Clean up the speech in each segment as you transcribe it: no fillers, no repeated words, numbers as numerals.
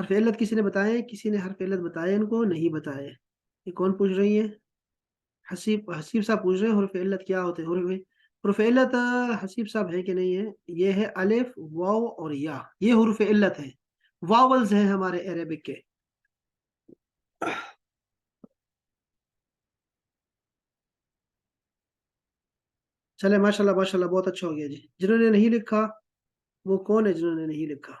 حرف علت کسی نے بتائے؟ کسی نے حرف علت بتائے ان کو؟ نہیں بتائے. یہ کون پوچھ رہی ہے؟ حسیب صاحب پوچھ رہے ہیں حروف علت کیا ہوتے ہیں. حروف علت حسیب صاحب ہے کہ نہیں ہے؟ یہ ہے الف، واو اور یا. یہ حروف علت ہے، واولز ہیں ہمارے عربک کے. چلے ماشاءاللہ ماشاءاللہ بہت اچھا ہو گیا جی. جنہوں نے نہیں لکھا وہ کون ہے جنہوں نے نہیں لکھا؟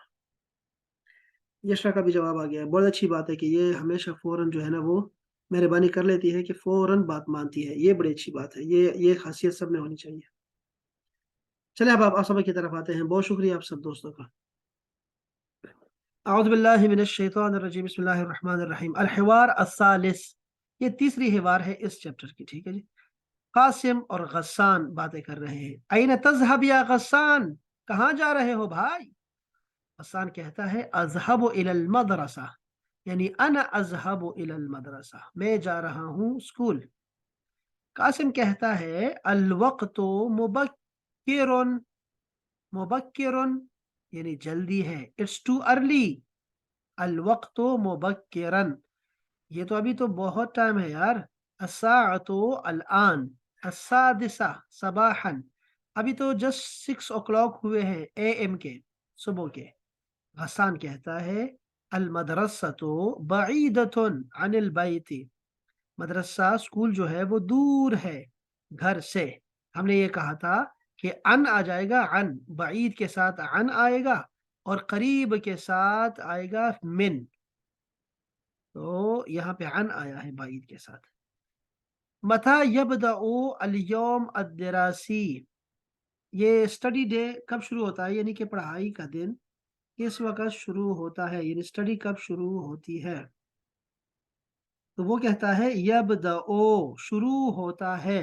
یشرا کا بھی جواب آ گیا ہے. بہت اچھی بات ہے کہ یہ ہمیشہ فوراً جو ہے نا وہ مہربانی کر لیتی ہے کہ فوراً بات مانتی ہے. یہ بڑی اچھی بات ہے، یہ خاصیت سب میں ہونی چاہیے. چلے اب آپ سبق کی طرف آتے ہیں. بہت شکریہ آپ سب دوستوں کا. اعوذ باللہ من الشیطان الرجیم، بسم اللہ الرحمن الرحیم. الحوار الثالث، یہ تیسری حوار ہے اس چیپٹر کی. ٹھیک ہے جی. قاسم اور غسان باتیں کر رہے ہیں. این تذهب یا غسان، کہاں جا رہے ہو بھائی؟ غسان کہتا ہے اذهب الى المدرسہ، یعنی انا اذهب الى المدرسہ، میں جا رہا ہوں اسکول. قاسم کہتا ہے الوقت مبکر، مبکر یعنی جلدی ہے. It's too early. الوقت مبکرا، یہ تو ابھی تو بہت ٹائم ہے یار. الساعۃ الان السادسہ صباحا، ابھی تو جسٹ 6 o'clock ہوئے ہیں AM کے، صبح کے. غسان کہتا ہے المدرسۃ بعیدۃ عن البیت، مدرسہ اسکول جو ہے وہ دور ہے گھر سے. ہم نے یہ کہا تھا کہ ان آ جائے گا، عن بعید کے ساتھ عن آئے گا اور قریب کے ساتھ آئے گا من. تو یہاں پہ عن آیا ہے بعید کے ساتھ. متى يبدأ اليوم الدراسی، یہ اسٹڈی ڈے کب شروع ہوتا ہے، یعنی کہ پڑھائی کا دن کس وقت شروع ہوتا ہے، یعنی اسٹڈی کب شروع ہوتی ہے. تو وہ کہتا ہے یبدأ، شروع ہوتا ہے.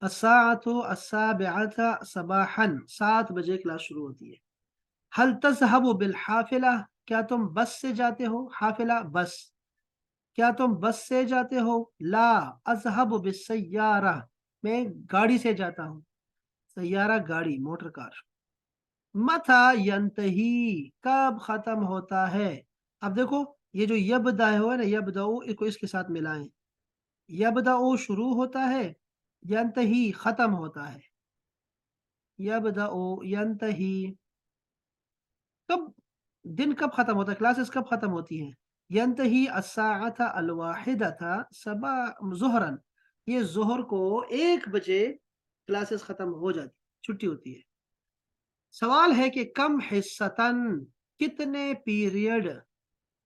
الساعۃ السابعۃ صباحا، 7 بجے کلاس شروع ہوتی ہے. هل تذهب بالحافلہ، کیا تم بس سے جاتے ہو؟ حافلہ بس، کیا تم بس سے جاتے ہو؟ لا اذهب بالسیارہ، میں گاڑی سے جاتا ہوں. سیارہ گاڑی، موٹر کار. متى ینتہی، کب ختم ہوتا ہے. اب دیکھو یہ جو یبدا ہے نا، یبدا کو اس کے ساتھ ملائیں. یبدا شروع ہوتا ہے، ینتہی ختم ہوتا ہے. یبدا ینتہی، کب دن کب ختم ہوتا ہے، کلاسز کب ختم ہوتی ہیں. ینتہی الساعۃ الواحدۃ ظہرا، یہ ظہر کو 1 بجے کلاسز ختم ہو جاتی، چھٹی ہوتی ہے. سوال ہے کہ کم حصتاً، کتنے پیریڈ.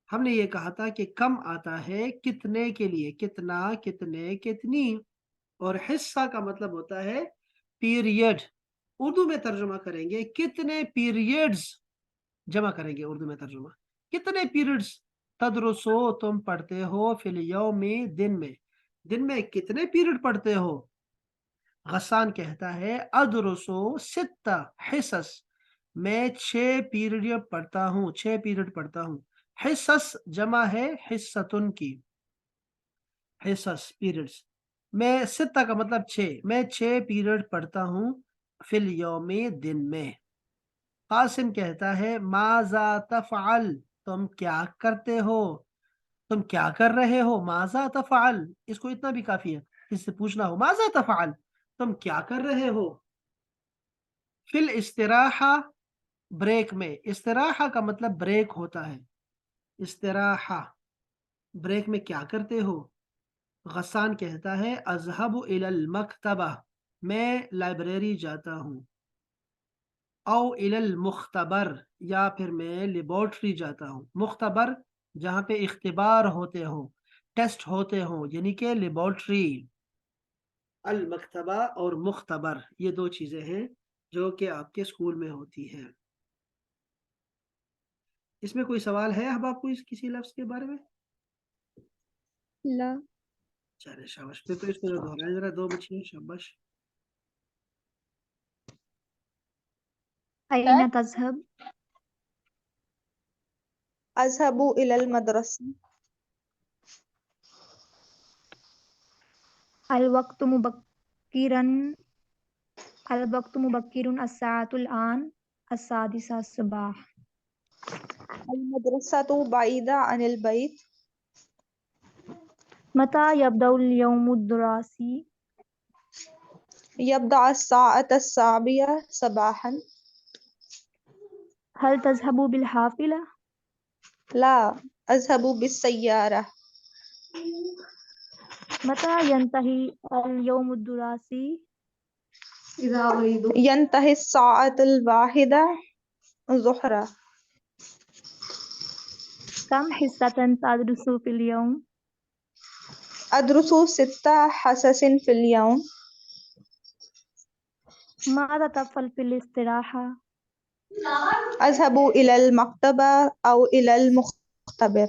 ہم نے یہ کہا تھا کہ کم آتا ہے کتنے کے لیے، کتنا، کتنے، کتنی. اور حصہ کا مطلب ہوتا ہے پیریڈ. اردو میں ترجمہ کریں گے کتنے پیریڈز، جمع کریں گے اردو میں ترجمہ. کتنے پیریڈز تدرسو، تم پڑھتے ہو، فی الیوم، دن میں. دن میں کتنے پیریڈ پڑھتے ہو. غسان کہتا ہے ادرسو 6 حصص، میں 6 پیریڈ پڑھتا ہوں، 6 پیریڈ پڑھتا ہوں. حصص جمع ہے حصتن کی، حصص پیریڈز. میں 6 کا مطلب 6، میں 6 پیریڈ پڑھتا ہوں فی الیوم، دن میں. قاسم کہتا ہے ماذا تفعل، تم کیا کرتے ہو، تم کیا کر رہے ہو. ماذا تفعل، اس کو اتنا بھی کافی ہے، اس سے پوچھنا ہو ماذا تفعل، تم کیا کر رہے ہو. فی الاستراحہ، بریک میں. استراحہ کا مطلب بریک ہوتا ہے. استراحہ، بریک میں کیا کرتے ہو. غسان کہتا ہے اذهب الى المکتبہ، میں لائبریری جاتا ہوں. او الى المختبر، یا پھر میں لیبارٹری جاتا ہوں. مختبر جہاں پہ اختبار ہوتے ہوں، ٹیسٹ ہوتے ہوں، یعنی کہ لیبارٹری. المکتبہ اور مختبر یہ 2 چیزیں ہیں جو کہ آپ کے اسکول میں ہوتی ہیں. اس میں کوئی سوال ہے اب آپ کو کسی لفظ کے بارے میں؟ لا. چلے شاباش، پھر تو اس کو دہرائیں ذرا 2 بچیاں. شاباش. أين تذهب؟ أذهب إلى المدرسة. الوقت مبكرا، الوقت مبكر، الساعة الآن السادسة الصباح. المدرسة بعيدة عن البيت. متى يبدأ اليوم الدراسي؟ يبدأ الساعة 7 صباحا. هل تذهب بالحافلة؟ لا، أذهب بالسيارة. متى ينتهي اليوم الدراسي؟ ينتهي الساعة 1 ظهرا. كم حصة تدرس في اليوم؟ أدرس 6 حصص في اليوم. ماذا تفعل في الاستراحة؟ أذهب إلى المكتبة أو إلى المختبر.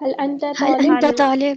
هل أنت هل طالب؟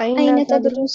أين تدرس؟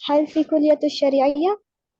هل في كلية الشرعية؟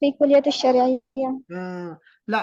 في كلية الشرعية؟ لا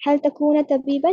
هل تكون طبيبا؟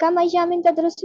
كم أيام تدرس؟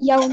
يوم.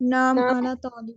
نعم أنا طالب.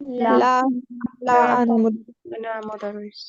لا. لا. لا أنا مدرس.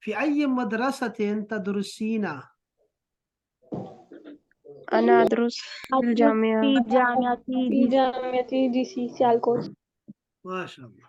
في أي مدرسة تدرسين؟ أنا أدرس في أدرس الجامعة. في جامعة في جامعة دي سي سيالكوت. ما شاء الله.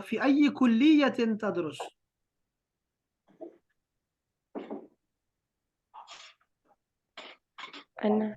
في أي كلية تدرس؟ أنا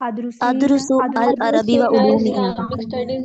أدرس العربي وعلومها. Islamic studies.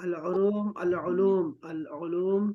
العلوم العلوم العلوم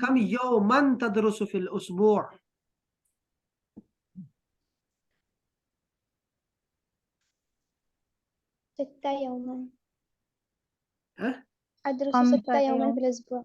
كم يوما تدرس في الأسبوع؟ 6 يوما. ها؟ أدرس 6 خمسة يوما يوم. في الأسبوع.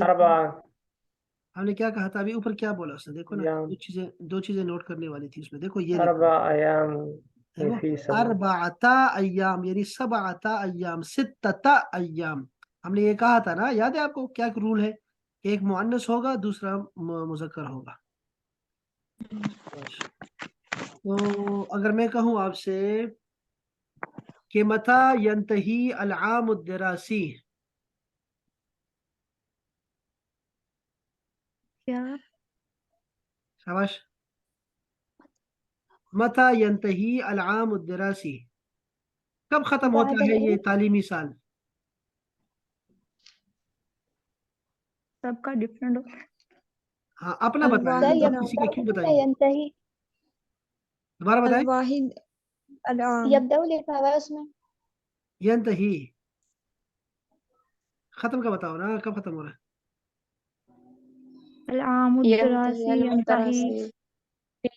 أربعة. ہم نے کیا کہا تھا ابھی اوپر کیا بولا اس نے دیکھو نا ایام دو چیزیں نوٹ کرنے والی تھی اس میں دیکھو یہ أربع أيام دیکھو في سبع اربعتا ایام یعنی سبعتا ایام ستتا ایام ہم نے یہ کہا تھا نا یاد ہے آپ کو کیا رول ہے کہ ایک مؤنث ہوگا دوسرا مذکر ہوگا تو اگر میں کہوں آپ سے کہ متى ينتهي العام الدراسي کیا شاباش متى ينتهي العام الدراسي کب ختم بعد ہوتا ہے العيد. یہ تعلیمی سال سب کا ڈفرینٹ ہاں اپنا بتائیں الواحد آپ کسی کا کیوں بتائیں ينتهي دوبارہ بتائیں الواحد العام يبدأ لکھا ہوا ہے اس میں ينتهي ختم کا بتاؤ نا کب ختم ہو رہا ہے العام الدراسي ينتهي ينتهي المدرسي في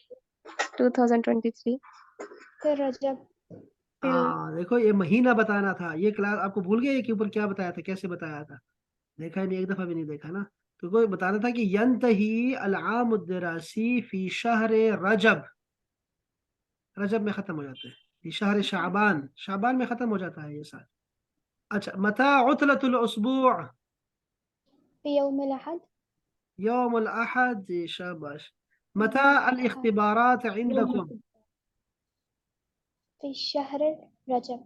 2023. پھر رجب ہاں دیکھو یہ مہینہ بتانا تھا یہ کلاس آپ کو بھول گئے کہ اوپر کیا بتایا تھا کیسے بتایا تھا دیکھا نہیں ایک دفعہ بھی نہیں دیکھا نا تو کوئی بتانا تھا کہ ينتهي العام الدراسي في شهر رجب رجب میں ختم ہو جاتے ہیں في شهر شعبان میں ختم ہو جاتا ہے یہ سال اچھا متى عطلة الاسبوع في يوم الأحد يوم الاحد شاباش متى الاختبارات عندكم في شهر رجب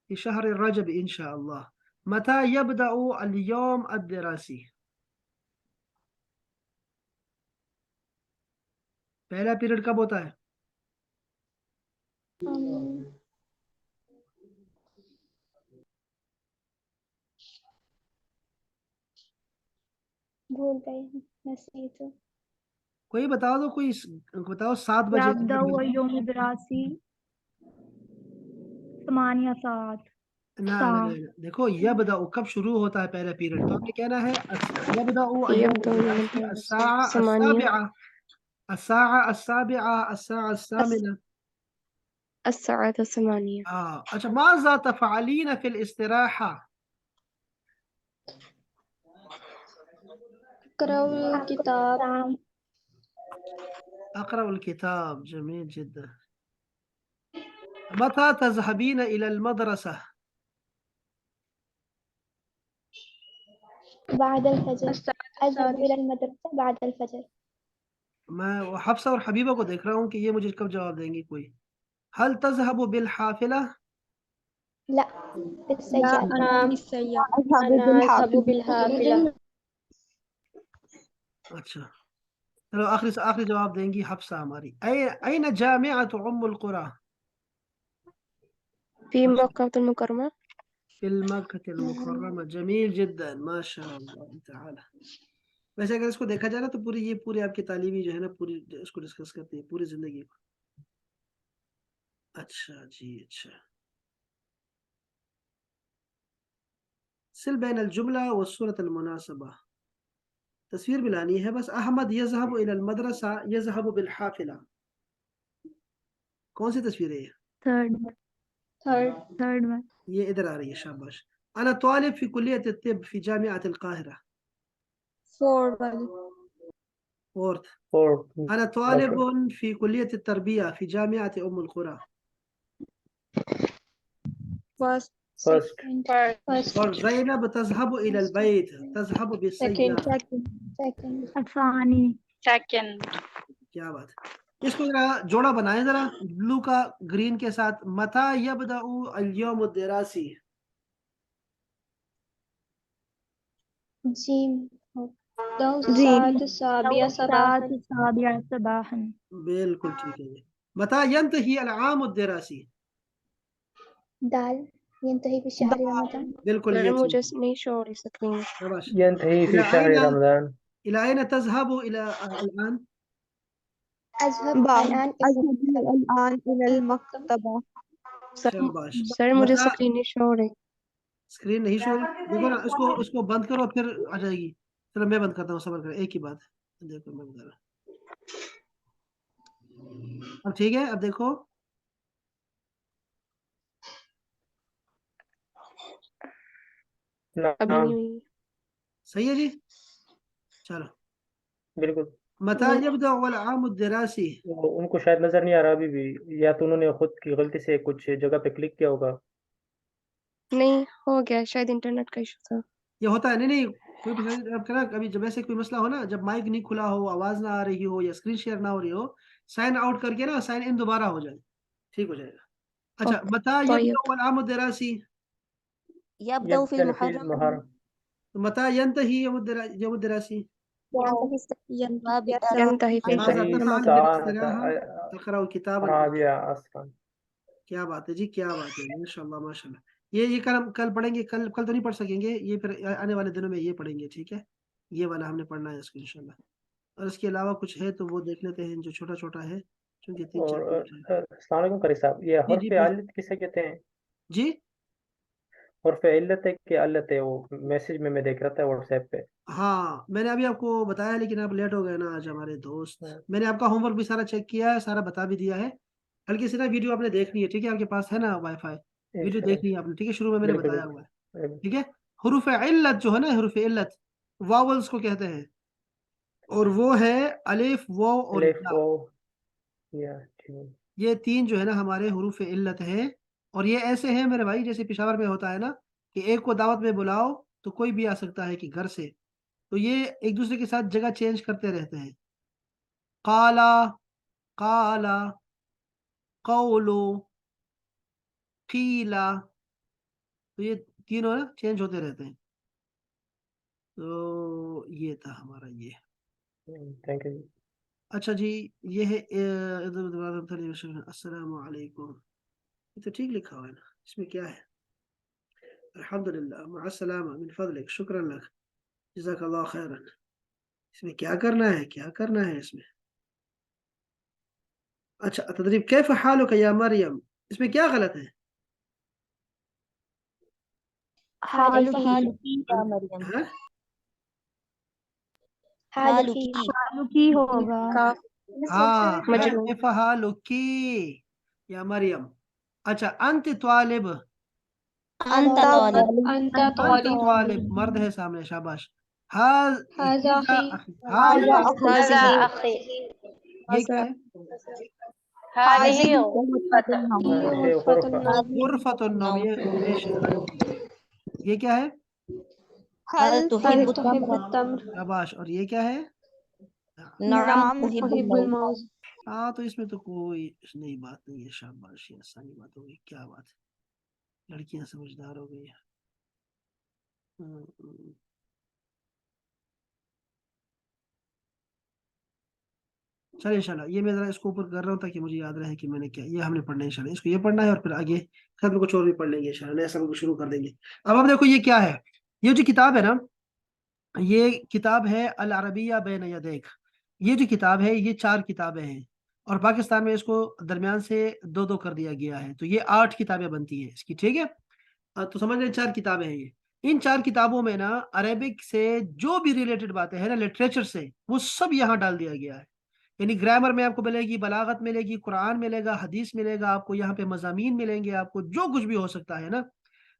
في شهر الرجب ان شاء الله متى يبدأ اليوم الدراسي پہلا پیریڈ کب ہوتا ہے بھول گئے نسیت کوئی بتا دو کوئی بتاؤ 7 بجے يبدأ 8 بجے يوم دراسي 8 ساعات نہ دیکھو يبدأ کب شروع ہوتا ہے پہلا پیریڈ تو آپ نے کہنا ہے يبدأ اليوم يبدأ يوم الدراسي الدراسي الساعة 8 السابعة الساعة الثامنة الساعة 8. اچھا ماذا تفعلين في الاستراحة اقرأ الكتاب أقرأ الكتاب جميل جدا متى تذهبين إلى المدرسة بعد الفجر أذهب إلى المدرسة بعد الفجر میں حفصہ اور حبیبہ کو دیکھ رہا ہوں کہ یہ مجھے کب جواب دیں گی کوئی هل تذهب بالحافلة لا بالسيارة أنا أذهب بالحافلة اچھا چلو آخری جواب دیں گی حفصہ ہماری أين جامعة أم القرى في مكة المكرمة. في المكة المكرمة جميل جدا ما شاء الله تعالی ویسے اگر اس کو دیکھا جائے نا تو پوری آپ کی تعلیمی جو ہے نا پوری اس کو ڈسکس کرتی ہے پوری زندگی کو اچھا جی اچھا سل بین الجملہ والصورة المناسبة تصویر ملانی ہے بس احمد يذهب الى المدرسة يذهب بالحافلة کون سی تصویر ہے یہ تھرڈ میں یہ ادھر آ رہی ہے شاباش انا طالب في كلية الطب في جامعة القاهرة فورث انا طالب في كلية التربية في جامعة ام القرى اور زینب تذهب الى البيت تذهب بالسيارة الثانی کیا بات ہے اس کو ذرا جوڑا بنائیں ذرا بلو کا گرین کے ساتھ متى يبدأ اليوم الدراسي جيم جیم السابعة السابعة صباحا بالکل ٹھیک ہے یہ متى ينتهي العام الدراسي دال ينتهي بشهر رمضان بالکل لا یہ مجھے ٹھیک نہیں شو رہی سکرین. شاباش ينتهي في إلى شهر أين رمضان إلى أين تذهب إلى الآن أذهب الآن الآن إلى المكتبة شاباش سر مجھے متى سکرین نہیں شو رہی. اسکرین نہیں شو رہی دیکھو نا اس کو بند کرو پھر آ جائے گی چلو میں بند کرتا ہوں صبر کریں ایک ہی بات ہے دیکھو میں بتا رہا اب ٹھیک ہے اب دیکھو ابھی نہیں نعم ہوئی. صحیح ہے جی چلو بالکل. متى يبدأ العام الدراسي؟ ان کو شاید نظر نہیں آ رہا ابھی بھی، یا تو انہوں نے خود کی غلطی سے کچھ جگہ پہ کلک کیا ہوگا. نہیں ہو گیا، شاید انٹرنیٹ کا ایشو تھا. یہ ہوتا ہے نہیں کوئی بھی آپ کہنا کبھی جب ایسے کوئی مسئلہ ہو نا، جب مائک نہیں کھلا ہو، آواز نہ آ رہی ہو یا اسکرین شیئر نہ ہو رہی ہو، سائن آؤٹ کر کے نا سائن ان دوبارہ ہو جائے، ٹھیک ہو جائے گا. اچھا اوکے متى طيب. يبدأ العام الدراسي؟ يبدأ في یبدأ فی المحرم المحرم. متى ينتهي يوم الدراسي؟ ينتهي في ماذا ينتهي تفعل الساعة بالاستراحة؟ تقرأ كتابا. الرابعة عصرا. کیا بات ہے جی، کیا بات ہے، ماشاءاللہ ماشاءاللہ. یہ کل ہم کل پڑھیں گے، کل تو نہیں پڑھ سکیں گے، یہ پھر آنے والے دنوں میں یہ پڑھیں گے، ٹھیک ہے. یہ والا ہم نے پڑھنا ہے اس کو انشاءاللہ. اور اس کے علاوہ کچھ ہے تو وہ دیکھ لیتے ہیں جو چھوٹا چھوٹا ہے، چونکہ 3-4 اور منٹ ہے. السلام علیکم قاری صاحب، یہ جی حرف جی پوچھ. علت کسے کہتے ہیں؟ جی حرف علت ہے کہ علت ہے؟ وہ میسج میں دیکھ رہا تھا واٹس ایپ پہ. ہاں میں نے ابھی آپ کو بتایا، لیکن آپ لیٹ ہو گئے نا آج ہمارے دوست. میں نے آپ کا ہوم ورک بھی سارا چیک کیا ہے، سارا بتا بھی دیا ہے. ہلکی سی نا ویڈیو آپ نے دیکھنی ہے، ٹھیک ہے، آپ کے پاس ہے نا وائی فائی، ویڈیو دیکھنی ہے آپ نے، ٹھیک ہے. شروع میں نے بالکل بتایا ہوا ہے، بالکل. ٹھیک ہے. حروف علت جو ہے نا، حروف علت واولز کو کہتے ہیں، اور وہ ہے الف، واو اور الف یا. واو یا. یہ 3 جو ہے نا ہمارے حروف علت ہیں. اور یہ ایسے ہیں میرے بھائی، جیسے پشاور میں ہوتا ہے نا کہ ایک کو دعوت میں بلاؤ تو کوئی بھی آ سکتا ہے کہ گھر سے، تو یہ ایک دوسرے کے ساتھ جگہ چینج کرتے رہتے ہیں. قالا، قالا، قولو، قیلا، تو یہ تینوں نا چینج ہوتے رہتے ہیں. تو یہ تھا ہمارا یہ. Thank you. اچھا جی، یہ ہے السلام علیکم. یہ تو ٹھیک لکھا ہوا ہے نا، اس میں کیا ہے؟ الحمدللہ، مع السلامہ، من فضلک، شکرا لک، جزاک اللہ خیرا. اس میں کیا کرنا ہے، کیا کرنا ہے اس میں؟ اچھا تدریب کیف حالک یا مریم، اس میں کیا غلط ہے؟ كيف حالك حالك يا مريم ہاں؟ حالك حالك ہوگا. کاف ہاں مجرور. کیف حالک یا مریم. اچھا انت طالب، أنت طالب انت انت طالب، مرد ہے سامنے، شاباش. هذا أخي. هذا هذه أخي. یہ کیا ہے؟ هذه غرفة غرفة. النوم. غرفۃ النوم، یہ پیش ہے. یہ کیا ہے؟ هل هل تحب تحب التمر التمر؟ شاباش. اور یہ کیا ہے؟ نعم نعم أحب أحب الموز الموز. ہاں تو اس میں تو کوئی نئی بات نہیں ہے. شاباش، یہ آسانی بات ہو گئی. کیا بات ہے، لڑکیاں سمجھدار ہو گئی. چلے انشاءاللہ، یہ میں ذرا اس کو اوپر کر رہا ہوں تاکہ مجھے یاد رہے کہ میں نے کیا. یہ ہم نے پڑھنا ہے انشاءاللہ، اس کو یہ پڑھنا ہے اور پھر آگے ختم کچھ اور بھی پڑھ لیں گے انشاءاللہ، نیا سبق شروع کر دیں گے. اب آپ دیکھو یہ کیا ہے. یہ جو کتاب ہے نا، یہ کتاب ہے العربیہ بین یدیک. یہ جو کتاب ہے یہ 4 کتابیں ہیں، اور پاکستان میں اس کو درمیان سے 2 کر دیا گیا ہے، تو یہ 8 کتابیں بنتی ہیں اس کی، ٹھیک ہے. تو سمجھ لیں 4 کتابیں ہیں یہ. ان 4 کتابوں میں نا عربک سے جو بھی ریلیٹڈ باتیں ہیں نا، لٹریچر سے، وہ سب یہاں ڈال دیا گیا ہے. یعنی گرامر میں آپ کو ملے گی، بلاغت ملے گی، قرآن ملے گا، حدیث ملے گا، آپ کو یہاں پہ مضامین ملیں گے، آپ کو جو کچھ بھی ہو سکتا ہے نا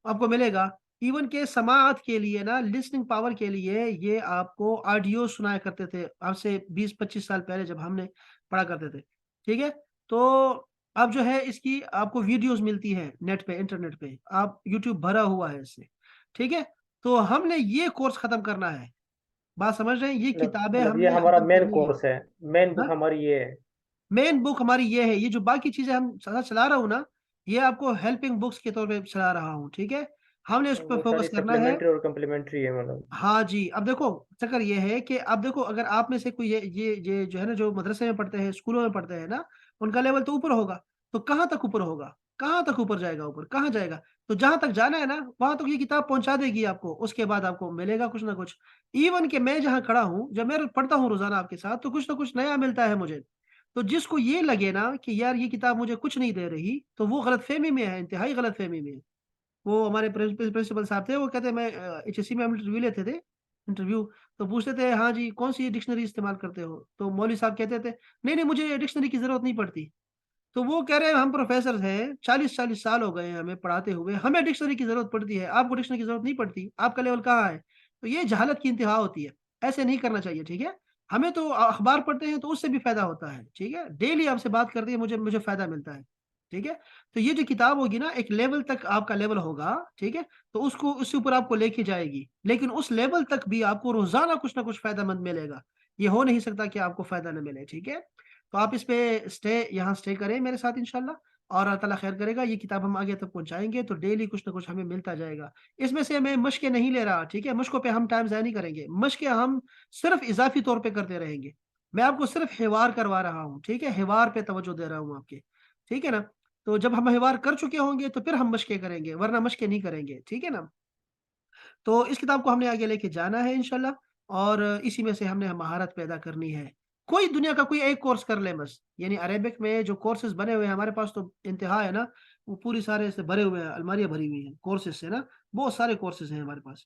آپ کو ملے گا. ایون کہ سماعت کے لیے نا، لسننگ پاور کے لیے یہ آپ کو آڈیو سنایا کرتے تھے آپ سے 20-25 سال پہلے جب ہم نے پڑھا کرتے تھے، ٹھیک ہے. تو اب جو ہے اس کی آپ کو ویڈیوز ملتی ہے نیٹ پہ، انٹرنیٹ پہ، آپ یوٹیوب بھرا ہوا ہے اس سے، ٹھیک ہے. تو ہم نے یہ کورس ختم کرنا ہے، بات سمجھ رہے ہیں. یہ کتابیں مطلب ہم یہ نے ہمارا ختم مین کرنی ہے. کورس ہے، مین بک ہاں؟ ہماری یہ ہے. مین بک ہماری یہ ہے. یہ جو باقی چیزیں ہم چلا رہا ہوں نا، یہ آپ کو ہیلپنگ بکس کے طور پہ چلا رہا ہوں، ٹھیک ہے. ہم نے اس پہ وہ ساری فوکس کرنا ہے. سپلیمنٹری اور کمپلیمنٹری ہے مطلب. ہاں جی. اب دیکھو چکر یہ ہے کہ اب دیکھو اگر آپ میں سے کوئی یہ جو ہے نا، جو مدرسے میں پڑھتے ہیں، اسکولوں میں پڑھتے ہیں نا، ان کا لیول تو اوپر ہوگا. تو کہاں تک اوپر ہوگا، کہاں تک اوپر جائے گا، اوپر کہاں جائے گا. تو جہاں تک جانا ہے نا وہاں تک یہ کتاب پہنچا دے گی آپ کو. اس کے بعد آپ کو ملے گا کچھ نہ کچھ. ایون کہ میں جہاں کھڑا ہوں، جب میں پڑھتا ہوں روزانہ آپ کے ساتھ، تو کچھ نہ کچھ نیا ملتا ہے مجھے. تو جس کو یہ لگے نا کہ یار یہ کتاب مجھے کچھ نہیں دے رہی، تو وہ غلط فہمی میں ہے، انتہائی غلط فہمی میں ہے. وہ ہمارے پرنسپل صاحب تھے، وہ کہتے ہیں، میں ایچ ایس سی میں ہم انٹرویو لیتے تھے، انٹرویو تو پوچھتے تھے، ہاں جی کون سی ڈکشنری استعمال کرتے ہو؟ تو مولوی صاحب کہتے تھے نہیں نہیں مجھے ڈکشنری کی ضرورت نہیں پڑتی. تو وہ کہہ رہے ہیں ہم پروفیسر ہیں، 40 سال ہو گئے ہیں ہمیں پڑھاتے ہوئے، ہمیں ڈکشنری کی ضرورت پڑتی ہے، آپ کو ڈکشنری کی ضرورت نہیں پڑتی، آپ کا لیول کہاں ہے؟ تو یہ جہالت کی انتہا ہوتی ہے، ایسے نہیں کرنا چاہیے، ٹھیک ہے. ہمیں تو اخبار پڑھتے ہیں تو اس سے بھی فائدہ ہوتا ہے، ٹھیک ہے، ڈیلی آپ سے بات کرتے ہیں مجھے فائدہ ملتا ہے، ٹھیک ہے. تو یہ جو کتاب ہوگی نا ایک لیول تک آپ کا لیول ہوگا، ٹھیک ہے، تو اس سے اوپر آپ کو لے کے جائے گی، لیکن اس لیول تک بھی آپ کو روزانہ کچھ نہ کچھ فائدہ مند ملے گا. یہ ہو نہیں سکتا کہ آپ کو فائدہ نہ ملے، ٹھیک ہے. تو آپ اس پہ یہاں اسٹے کریں میرے ساتھ انشاءاللہ، اور اللہ تعالیٰ خیر کرے گا. یہ کتاب ہم آگے تک پہنچائیں گے تو ڈیلی کچھ نہ کچھ ہمیں ملتا جائے گا. اس میں سے میں مشقیں نہیں لے رہا، ٹھیک ہے، مشقوں پہ ہم ٹائم ضائع نہیں کریں گے، مشقیں ہم صرف اضافی طور پہ کرتے رہیں گے. میں آپ کو صرف حوار کروا رہا ہوں، ٹھیک ہے، حوار پہ توجہ دے رہا ہوں آپ کے، ٹھیک ہے نا. تو جب ہم حوار کر چکے ہوں گے تو پھر ہم مشقیں کریں گے، ورنہ مشقیں نہیں کریں گے، ٹھیک ہے نا. تو اس کتاب کو ہم نے آگے لے کے جانا ہے انشاءاللہ، اور اسی میں سے ہم نے مہارت پیدا کرنی ہے. کوئی دنیا کا کوئی ایک کورس کر لیں بس، یعنی عربک میں جو کورسز بنے ہوئے ہیں ہمارے پاس تو انتہا ہے نا، وہ پوری سارے سے بھرے ہوئے ہیں، الماریاں بھری ہوئی ہیں کورسز سے نا، بہت سارے کورسز ہیں ہمارے پاس.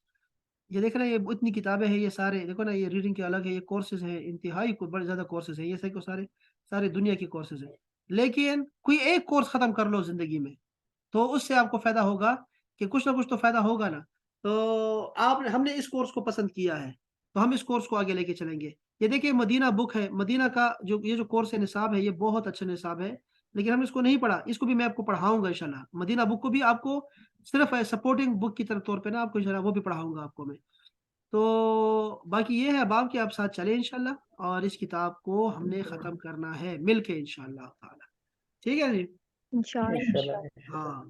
یہ دیکھ رہے ہیں یہ اتنی کتابیں ہیں، یہ سارے دیکھو نا، یہ ریڈنگ کے الگ ہے، یہ کورسز ہیں انتہائی بڑے زیادہ کورسز ہیں، یہ سے کو سارے دنیا کے کورسز ہیں. لیکن کوئی ایک کورس ختم کر لو زندگی میں تو اس سے آپ کو فائدہ ہوگا کہ کچھ نہ کچھ تو فائدہ ہوگا نا. تو ہم نے اس کورس کو پسند کیا ہے تو ہم اس کورس کو آگے لے کے چلیں گے. یہ دیکھیں مدینہ بک ہے، مدینہ کا یہ جو کورس ہے نصاب ہے، یہ بہت اچھا نصاب ہے، لیکن ہم اس کو نہیں پڑھا. اس کو بھی میں آپ کو پڑھاؤں گا انشاءاللہ. مدینہ بک کو بھی آپ کو صرف سپورٹنگ بک کی طور پہ نا آپ کو انشاءاللہ وہ بھی پڑھاؤں گا آپ کو میں. تو باقی یہ ہے اباب کہ آپ ساتھ چلیں انشاءاللہ، اور اس کتاب کو ہم نے ختم کرنا ہے مل کے انشاءاللہ تعالی، ٹھیک ہے جی. انشاءاللہ. انشاءاللہ. ہاں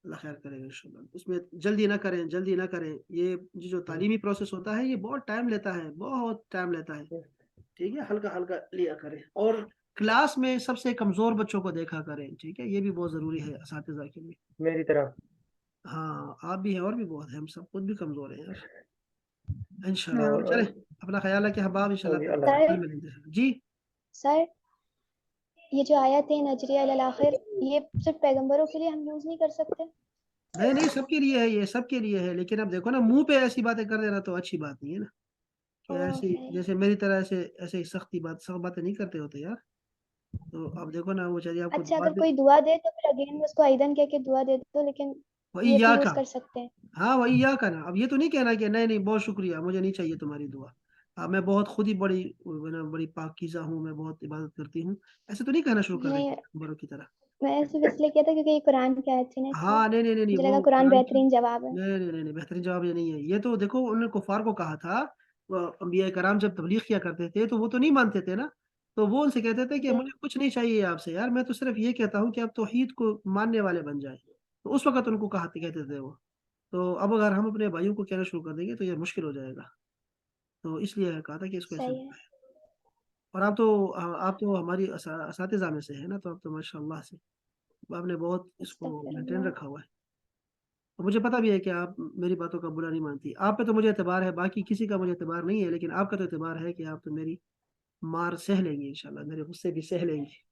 اللہ خیر کرے گا انشاءاللہ. اس میں جلدی نہ کریں. یہ جو تعلیمی پروسیس ہوتا ہے یہ بہت ٹائم لیتا ہے، ٹھیک ہے، ہلکا ہلکا لیا کریں. اور کلاس میں سب سے کمزور بچوں کو دیکھا کریں، ٹھیک ہے، یہ بھی بہت ضروری ہے اساتذہ کے لیے. میری طرح. ہاں آپ بھی ہیں اور بھی بہت ہیں، ہم سب خود بھی کمزور ہیں یار. انشاءاللہ اور چلیں، اپنا خیال رکھیں احباب، انشاءاللہ جی پھر اللہ کل ملیں گے. جی سر یہ جو آیت ہے نجریہ الاخر، یہ صرف پیغمبروں کے لیے ہم یوز نہیں کر سکتے؟ نہیں سب کے لیے ہے، یہ سب کے لیے ہے، لیکن اب دیکھو نا منہ پہ ایسی باتیں کر دینا تو اچھی بات نہیں ہے نا، کہ ایسی جیسے میری طرح ایسے سخت باتیں نہیں کرتے ہوتے یار. تو اب دیکھو نا وہ چاہیے آپ کو اچھا اگر کوئی دعا دے تو پھر اگین اس کو ایدن کہہ کے دعا دے دو، لیکن یہ تو یوز کر سکتے ہیں. ہاں وہی یا کا نا. اب یہ تو نہیں کہنا کہ نہیں بہت شکریہ مجھے نہیں چاہیے تمہاری دعا، میں بہت خود ہی بڑی پاکیزہ ہوں، میں بہت عبادت کرتی ہوں، ایسے تو نہیں کہنا شروع کر دیں بروں کی طرح. میں صرف اس لیے کیا تھا کیونکہ یہ قرآن کی آیت تھی نا، اس لیے ہاں نہیں مجھے وہ لگا قرآن قرآن کی بہترین جواب ہے. نہیں بہترین جواب یہ نہیں ہے. یہ تو دیکھو انہوں نے کفار کو کہا تھا، انبیاء کرام جب تبلیغ کیا کرتے تھے تو وہ تو نہیں مانتے تھے نا، تو وہ ان سے کہتے تھے کہ مجھے کچھ نہیں چاہیے آپ سے یار، میں تو صرف یہ کہتا ہوں کہ آپ توحید کو ماننے والے بن جائیں. تو اس وقت ان کو کہتے تھے وہ. تو اب اگر ہم اپنے بھائیوں کو کہنا شروع کر دیں گے تو یہ مشکل ہو جائے گا، تو اس لیے کہا تھا کہ اس کو ایسے. اور آپ تو ہماری اساتذہ میں سے ہے نا، تو آپ تو ماشاء اللہ سے آپ نے بہت اس کو مینٹین رکھا ہوا ہے. تو مجھے پتا بھی ہے کہ آپ میری باتوں کا برا نہیں مانتی. آپ پہ تو مجھے اعتبار ہے، باقی کسی کا مجھے اعتبار نہیں ہے، لیکن آپ کا تو اعتبار ہے کہ آپ تو میری مار سہ لیں گے انشاءاللہ، میرے غصے بھی سہ لیں گے.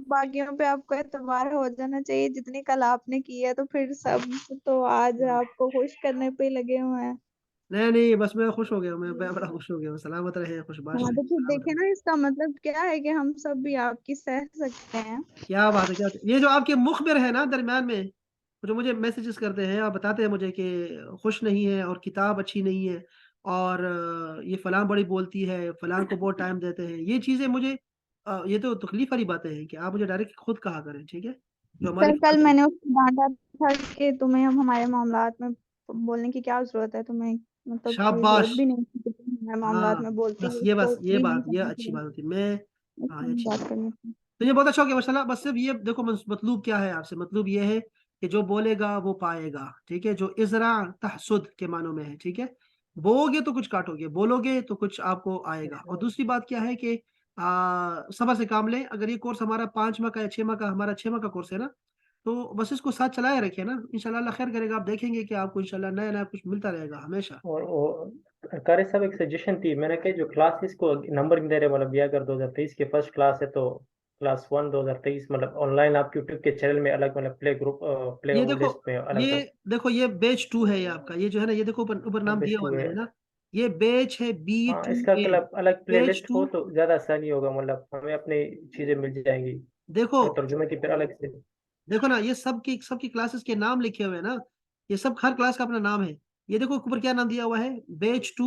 باقیوں پہ آپ کو اعتبار ہو جانا چاہیے جتنی کل آپ نے کی ہے، تو پھر سب تو آج آپ کو خوش کرنے پہ ہی لگے ہوئے ہیں. نہیں بس میں خوش ہو گیا ہوں، میں بڑا خوش ہو گیا ہوں. سلامت رہے، خوش باش ہاں رہے، تو پھر سلامت دیکھیں رہے. نا، اس کا مطلب کیا ہے کہ ہم سب بھی آپ کی سہ سکتے ہیں. کیا بات ہے، یہ جو آپ کے مخبر ہے نا درمیان میں، جو مجھے میسیجز کرتے ہیں، آپ بتاتے ہیں مجھے کہ خوش نہیں ہے اور کتاب اچھی نہیں ہے اور یہ فلاں بڑی بولتی ہے، فلاں کو بہت ٹائم دیتے ہیں، یہ چیزیں مجھے یہ تو تکلیف والی باتیں ہیں کہ آپ مجھے ڈائریکٹ خود کہا کریں، ٹھیک ہے، جو ہماری سر کل میں نے اس کو ڈانٹا تھا کہ تمہیں اب ہمارے معاملات میں بولنے کی کیا ضرورت ہے، تمہیں مطلب کوئی شاباش. ضرورت بھی نہیں ہے کہ تم ہمارے معاملات ہاں میں بولتی بس ہو، یہ بات یہ اچھی بات ہوتی میں. ہاں یہ اچھی بات کرنی تھی. تو یہ بہت اچھا ہو گیا ماشاءاللہ. بس صرف یہ دیکھو مطلوب کیا ہے آپ سے، مطلوب یہ ہے کہ جو بولے گا وہ پائے گا، ٹھیک ہے، جو ازرع تحصد کے معنوں میں ہے، ٹھیک ہے، بو گے تو کچھ کاٹو گے، بولو گے تو کچھ آپ کو آئے گا. اور دوسری بات کیا ہے کہ صبر سے کام لیں. اگر یہ کورس ہمارا 5 ماہ کا یا 6 ماہ کا، ہمارا 6 ماہ کا کورس ہے نا، تو بس اس کو ساتھ چلائے رکھے نا، انشاءاللہ اللہ خیر کرے گا. آپ دیکھیں گے کہ آپ کو انشاءاللہ نیا کچھ ملتا رہے گا ہمیشہ. اور قاری صاحب ایک سجیشن تھی، میں نے کہا جو کلاسز کو نمبر نہیں دے رہے، مطلب یہ اگر 2023 کی فرسٹ کلاس ہے تو کلاس 1 2023 مطلب آن لائن آپ یوٹیوب کے چینل میں الگ، مطلب پلے گروپ پلے یہ دیکھو لسٹ میں الگ. دیکھو یہ بیچ 2 ہے، یہ آپ کا یہ جو ہے نا، یہ دیکھو اوپر نام دیا ہوا ہے نا، یہ بیچ ہے ہاں اس کا B2A. الگ پلے بیچ لسٹ 2 ہو تو زیادہ آسانی ہوگا، مطلب ہمیں اپنی چیزیں مل جائیں گی. دیکھو ترجمے کی پھر الگ سے. دیکھو نا، یہ سب کی کلاسز کے نام لکھے ہوئے ہیں نا، یہ سب ہر کلاس کا اپنا نام ہے. یہ دیکھو اوپر کیا نام دیا ہوا ہے، بیچ 2